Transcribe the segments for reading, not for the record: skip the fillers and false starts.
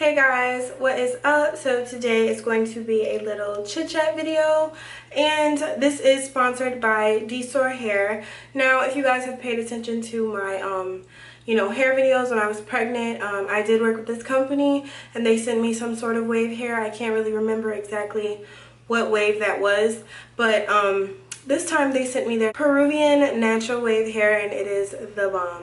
Hey guys, what is up? So today is going to be a little chit chat video, and this is sponsored by DSoar hair. Now if you guys have paid attention to my hair videos when I was pregnant, I did work with this company and they sent me some sort of wave hair. I can't really remember exactly what wave that was, but this time they sent me their Peruvian natural wave hair and it is the bomb.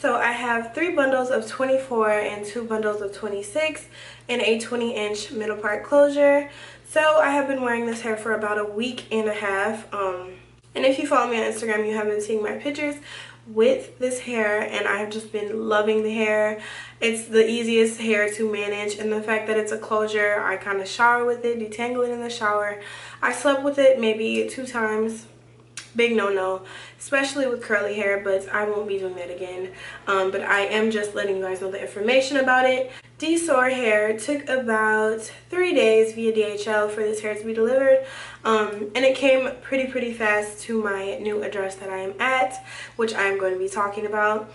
So I have 3 bundles of 24 and 2 bundles of 26 and a 20-inch middle part closure. So I have been wearing this hair for about a week and a half. And if you follow me on Instagram, you have been seeing my pictures with this hair, and I have just been loving the hair. It's the easiest hair to manage, and the fact that it's a closure, I kind of shower with it, detangle it in the shower. I slept with it maybe 2 times. Big no-no, especially with curly hair, but I won't be doing that again. But I am just letting you guys know the information about it. DSoar hair took about 3 days via DHL for this hair to be delivered, and it came pretty fast to my new address that I am at, which I am going to be talking about.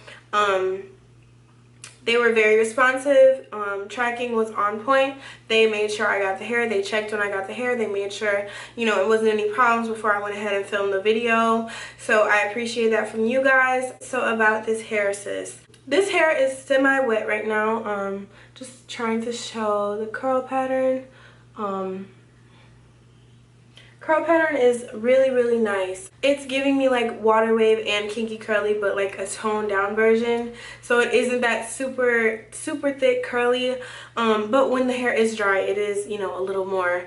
They were very responsive. Tracking was on point. They made sure I got the hair. They checked when I got the hair. They made sure, it wasn't any problems before I went ahead and filmed the video. So I appreciate that from you guys. So about this hair, sis. This hair is semi-wet right now. Just trying to show the curl pattern. Curl pattern is really nice. It's giving me like water wave and kinky curly, but like a toned down version. So it isn't that super thick curly, but when the hair is dry, it is, a little more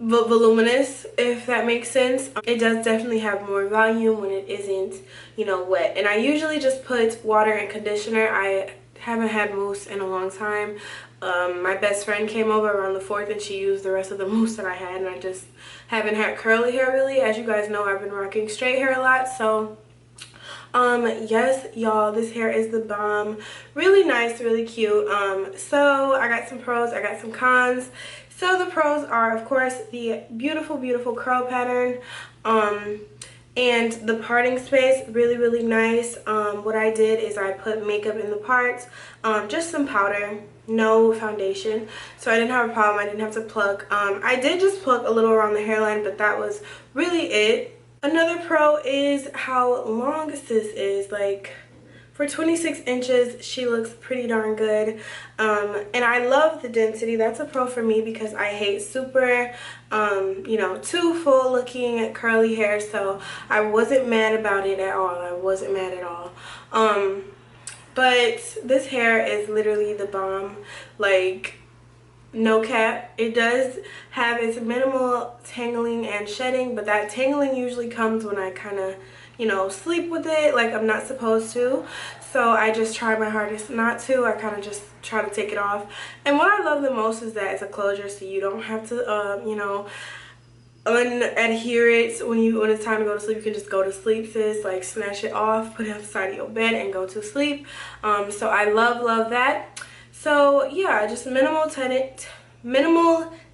voluminous, if that makes sense. It does definitely have more volume when it isn't, wet. And I usually just put water and conditioner. I haven't had mousse in a long time. My best friend came over around the 4th and she used the rest of the mousse that I had, and I just haven't had curly hair really. As you guys know, I've been rocking straight hair a lot. So yes y'all, this hair is the bomb. Really nice, really cute. So I got some pros, I got some cons. So the pros are, of course, the beautiful curl pattern, and the parting space, really nice. What I did is I put makeup in the parts, just some powder, no foundation, so I didn't have a problem. I didn't have to pluck. I did just pluck a little around the hairline, but that was really it. Another pro is how long this is. Like, for 26 inches, she looks pretty darn good. And I love the density. That's a pro for me because I hate super, too full looking curly hair. So I wasn't mad about it at all. I wasn't mad at all. But this hair is literally the bomb. Like, no cap. It does have its minimal tangling and shedding, but that tangling usually comes when I kind of sleep with it like I'm not supposed to. So I just try my hardest not to. I kind of just try to take it off. And what I love the most is that it's a closure, so you don't have to unadhere it when it's time to go to sleep. You can just go to sleep, sis. Like, snatch it off, put it on the side of your bed and go to sleep. So I love that. So yeah, just minimal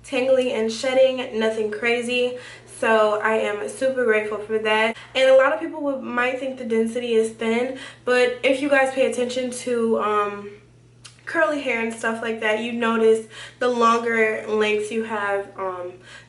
tangling and shedding, nothing crazy. So I am super grateful for that. And a lot of people might think the density is thin, but if you guys pay attention to curly hair and stuff like that, you notice the longer lengths you have,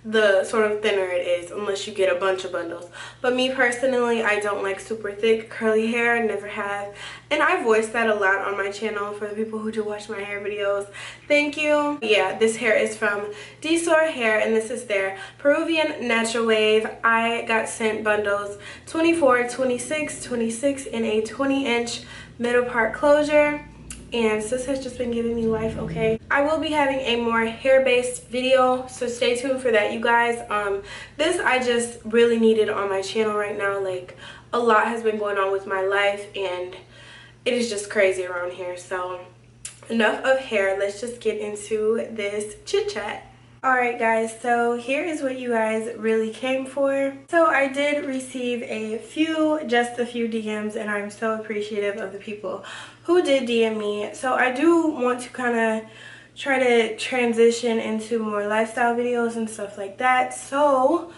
the sort of thinner it is, unless you get a bunch of bundles. But me personally, I don't like super thick curly hair, never have, and I voice that a lot on my channel for the people who do watch my hair videos. Thank you. Yeah, this hair is from DSoar hair, and this is their Peruvian natural wave. I got sent bundles 24, 26, 26, and a 20-inch middle part closure. And sis has just been giving me life, okay? I will be having a more hair-based video, so stay tuned for that, you guys. This I just really needed on my channel right now. Like, a lot has been going on with my life, and it is just crazy around here. So enough of hair, let's just get into this chit-chat. Alright guys, so here is what you guys really came for. So I did receive just a few DMs, and I'm so appreciative of the people who did DM me. So I do want to kind of try to transition into more lifestyle videos and stuff like that. So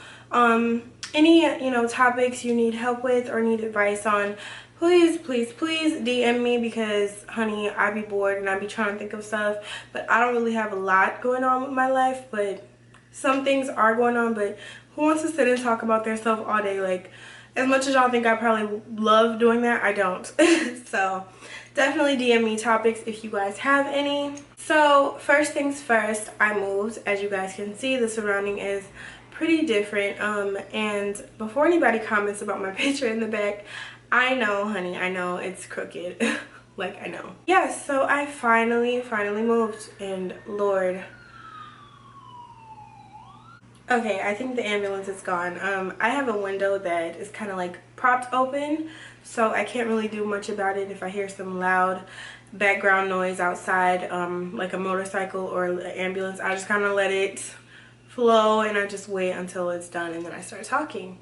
any topics you need help with or need advice on, please, please, please DM me, because honey, I be bored and I be trying to think of stuff, but I don't really have a lot going on with my life, but some things are going on. But who wants to sit and talk about their stuff all day? Like, as much as y'all think I probably love doing that, I don't. So definitely DM me topics if you guys have any. So first things first, I moved. As you guys can see, the surrounding is pretty different. And before anybody comments about my picture in the back, I know, honey, I know it's crooked. Like, I know. Yeah, so I finally moved, and Lord. Okay, I think the ambulance is gone. I have a window that is kind of like propped open, so I can't really do much about it if I hear some loud background noise outside, like a motorcycle or an ambulance. I just kind of let it flow, and I just wait until it's done, and then I start talking.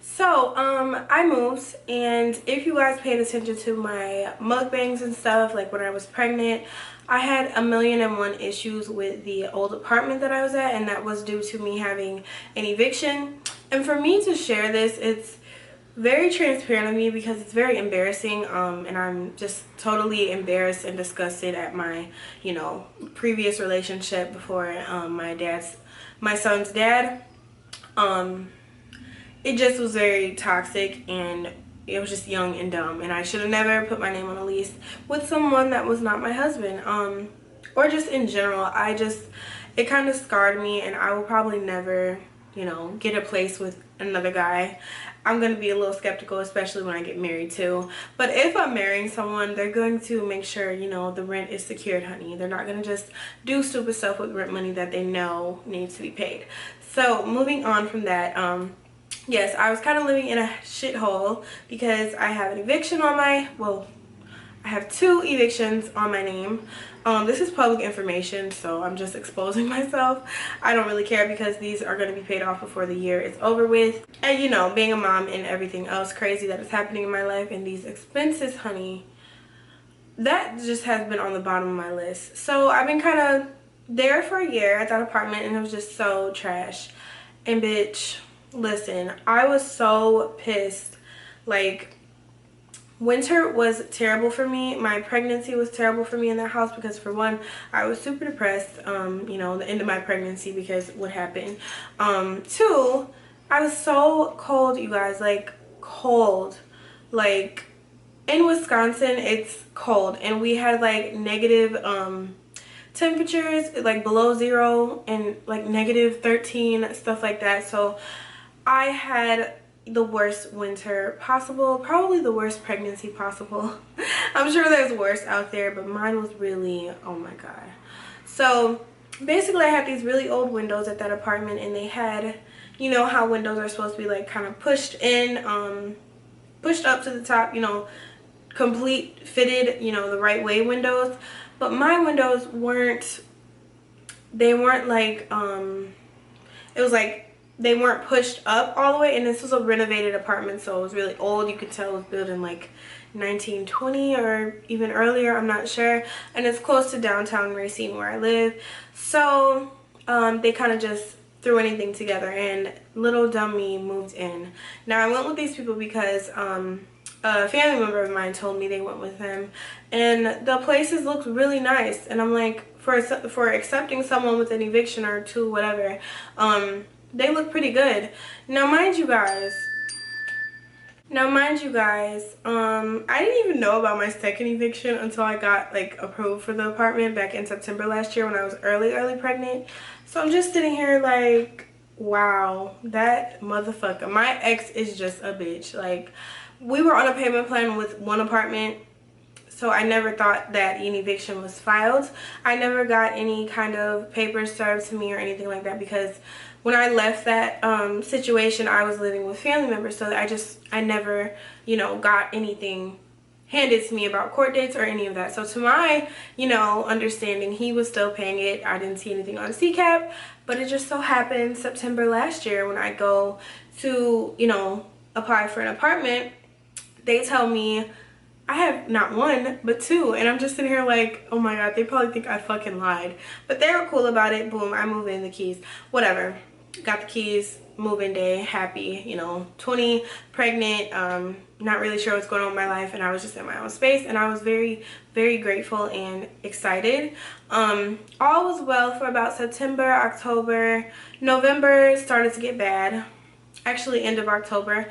So I moved, and if you guys paid attention to my mukbangs and stuff, like when I was pregnant, I had 1,000,001 issues with the old apartment that I was at, and that was due to me having an eviction. And for me to share this, it's very transparent of me because it's very embarrassing, and I'm just totally embarrassed and disgusted at my, you know, previous relationship before my son's dad. It just was very toxic, and it was just young and dumb, and I should have never put my name on a lease with someone that was not my husband, or just in general. It kind of scarred me, and I will probably never, you know, get a place with another guy. I'm gonna be a little skeptical, especially when I get married too. But if I'm marrying someone, they're going to make sure, you know, the rent is secured, honey. They're not gonna just do stupid stuff with rent money that they know needs to be paid. So moving on from that, yes, I was kind of living in a shithole because I have an eviction on my, well, I have 2 evictions on my name. This is public information, so I'm just exposing myself. I don't really care because these are going to be paid off before the year is over with. And you know, being a mom and everything else crazy that is happening in my life, and these expenses, honey, that just has been on the bottom of my list. So I've been kind of there for a year at that apartment, and it was just so trash. And bitch, listen, I was so pissed. Like, winter was terrible for me. My pregnancy was terrible for me in that house because, for one, I was super depressed, you know, the end of my pregnancy because what happened. 2, I was so cold, you guys, like cold. Like, in Wisconsin, it's cold, and we had like negative temperatures, like below 0 and like -13, stuff like that. So I had the worst winter possible, probably the worst pregnancy possible. I'm sure there's worse out there, but mine was really, oh my god. So basically I had these really old windows at that apartment, and they had, you know how windows are supposed to be like kind of pushed in, pushed up to the top, you know, complete fitted, you know, the right way windows. But my windows weren't, they weren't like, it was like, they weren't pushed up all the way, and this was a renovated apartment, so it was really old. You could tell it was built in like 1920 or even earlier, I'm not sure, and it's close to downtown Racine where I live. So they kind of just threw anything together, and little dumb me moved in. Now I went with these people because a family member of mine told me they went with him, and the places looked really nice, and I'm like, for accepting someone with an eviction or 2, whatever, they look pretty good. Now mind you guys, I didn't even know about my second eviction until I got like approved for the apartment back in September last year when I was early pregnant. So I'm just sitting here like, wow, that motherfucker, my ex is just a bitch. Like, we were on a payment plan with 1 apartment, so I never thought that an eviction was filed. I never got any kind of papers served to me or anything like that, because when I left that situation, I was living with family members, so I never, you know, got anything handed to me about court dates or any of that. So to my, you know, understanding, he was still paying it. I didn't see anything on CCAP, but it just so happened September last year when I go to, you know, apply for an apartment, they tell me I have not 1 but 2, and I'm just sitting here like, oh my god, they probably think I fucking lied, but they were cool about it. Boom, I move in, the keys, whatever. got the keys, moving day, happy, you know, 20, pregnant, not really sure what's going on in my life, and I was just in my own space, and I was very, very grateful and excited. All was well for about September, October. November started to get bad. Actually, end of October.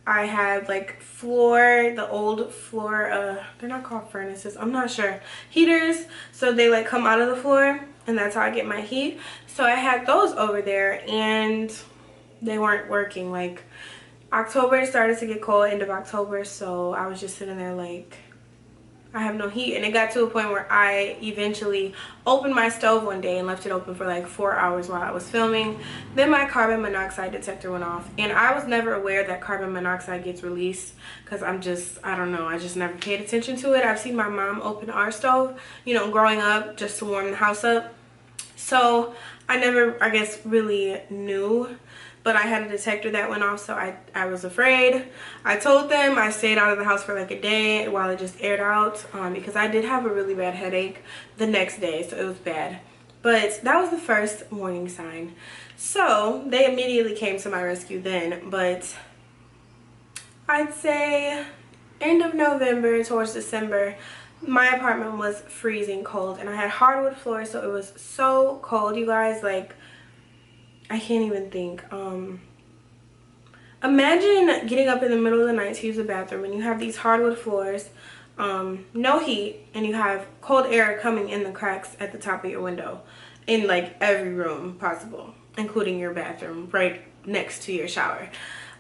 I had like the old floor, they're not called furnaces, I'm not sure, heaters, so they like come out of the floor, and that's how I get my heat. So I had those over there and they weren't working. Like, October started to get cold, end of October, so I was just sitting there like, I have no heat. And it got to a point where I eventually opened my stove one day and left it open for like 4 hours while I was filming. Then my carbon monoxide detector went off, and I was never aware that carbon monoxide gets released, because I don't know, I just never paid attention to it. I've seen my mom open our stove, you know, growing up, just to warm the house up. So I never, I guess, really knew. But I had a detector that went off, so I was afraid. I told them. I stayed out of the house for like a day while it just aired out, because I did have a really bad headache the next day, so it was bad. But that was the first warning sign. So they immediately came to my rescue then, but I'd say end of November towards December, my apartment was freezing cold, and I had hardwood floors, so it was so cold, you guys. Like, I can't even think. Imagine getting up in the middle of the night to use the bathroom, and you have these hardwood floors, no heat, and you have cold air coming in the cracks at the top of your window in like every room possible, including your bathroom right next to your shower.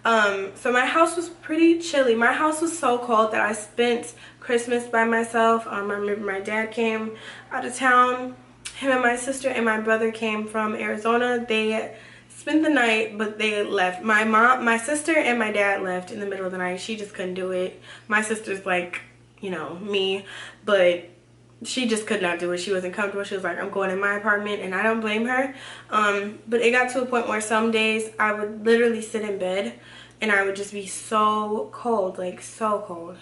So my house was pretty chilly. My house was so cold that I spent Christmas by myself. I remember my dad came out of town. Him and my sister and my brother came from Arizona. They spent the night, but they left. My sister and my dad left in the middle of the night. She just couldn't do it. My sister's like, you know, me, but she just could not do it. She wasn't comfortable. She was like, I'm going in my apartment, and I don't blame her. But it got to a point where some days I would literally sit in bed and I would just be so cold, like so cold.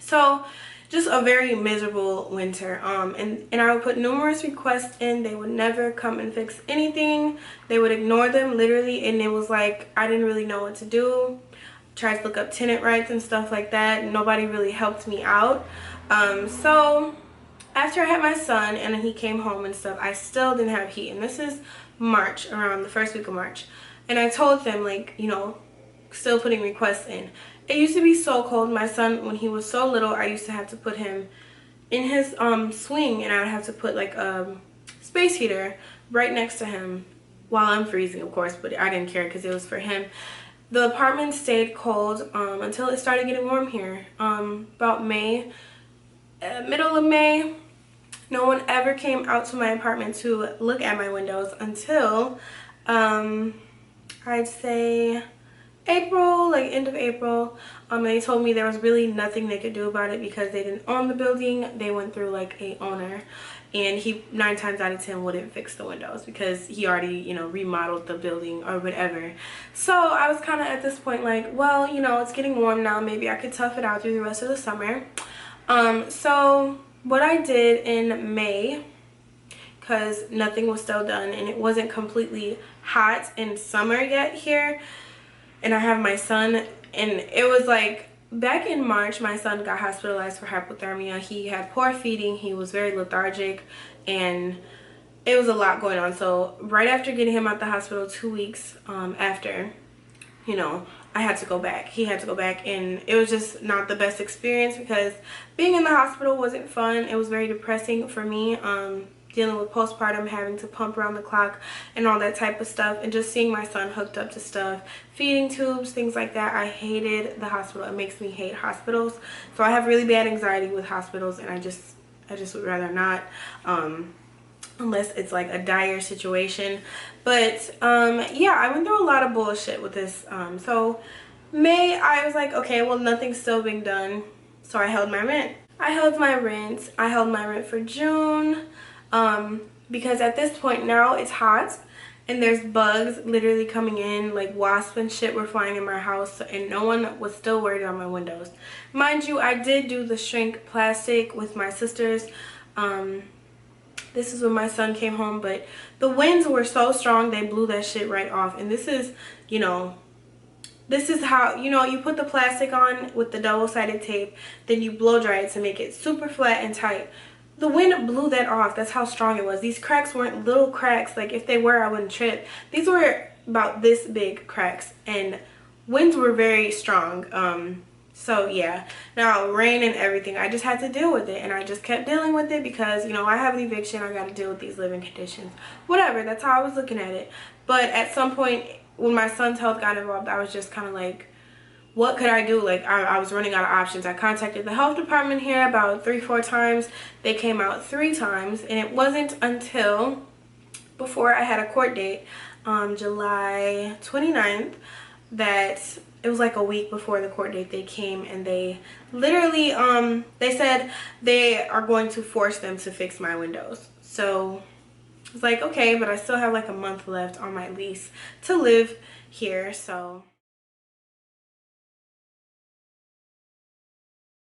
So just a very miserable winter. And I would put numerous requests in. They would never come and fix anything. They would ignore them literally, and it was like I didn't really know what to do. Tried to look up tenant rights and stuff like that. Nobody really helped me out. So after I had my son and he came home and stuff, I still didn't have heat. And this is March, around the first week of March. And I told them, like, you know, still putting requests in. It used to be so cold. My son, when he was so little, I used to have to put him in his swing, and I would have to put like a space heater right next to him while I'm freezing, of course, but I didn't care because it was for him. The apartment stayed cold until it started getting warm here. About May, middle of May, no one ever came out to my apartment to look at my windows until I'd say April, like end of April. They told me there was really nothing they could do about it because they didn't own the building. They went through like a owner, and he 9 times out of 10 wouldn't fix the windows because he already, you know, remodeled the building or whatever. So I was kind of at this point like, well, you know, it's getting warm now, maybe I could tough it out through the rest of the summer. So what I did in May, because nothing was still done and it wasn't completely hot in summer yet here, and I have my son, and it was like back in March, my son got hospitalized for hypothermia. He had poor feeding, he was very lethargic, and it was a lot going on. So right after getting him out the hospital, 2 weeks after, you know, I had to go back. He had to go back, and it was just not the best experience because being in the hospital wasn't fun. It was very depressing for me. Dealing with postpartum, having to pump around the clock and all that type of stuff, and just seeing my son hooked up to stuff, feeding tubes, things like that. I hated the hospital. It makes me hate hospitals. So I have really bad anxiety with hospitals, and I just would rather not, unless it's like a dire situation. But yeah, I went through a lot of bullshit with this. So May, I was like, okay, well, nothing's still being done, so I held my rent. I held my rent for June. Because at this point now it's hot and there's bugs literally coming in, like wasps and shit were flying in my house, and no one was still worried about my windows. Mind you, I did do the shrink plastic with my sisters. This is when my son came home, but the winds were so strong they blew that shit right off. And this is, you know, this is how, you know, you put the plastic on with the double-sided tape, then you blow dry it to make it super flat and tight. The wind blew that off. That's how strong it was. These cracks weren't little cracks. Like, if they were, I wouldn't trip. These were about this big cracks, and winds were very strong. So yeah, now rain and everything, I just had to deal with it, and I just kept dealing with it because, you know, I have an eviction, I got to deal with these living conditions. Whatever, that's how I was looking at it. But at some point when my son's health got involved, I was just kind of like, what could I do? Like, I was running out of options. I contacted the health department here about 3-4 times. They came out 3 times, and it wasn't until before I had a court date on July 29th that it was like a week before the court date they came, and they literally they said they are going to force them to fix my windows. So I was like, okay, but I still have like a month left on my lease to live here, so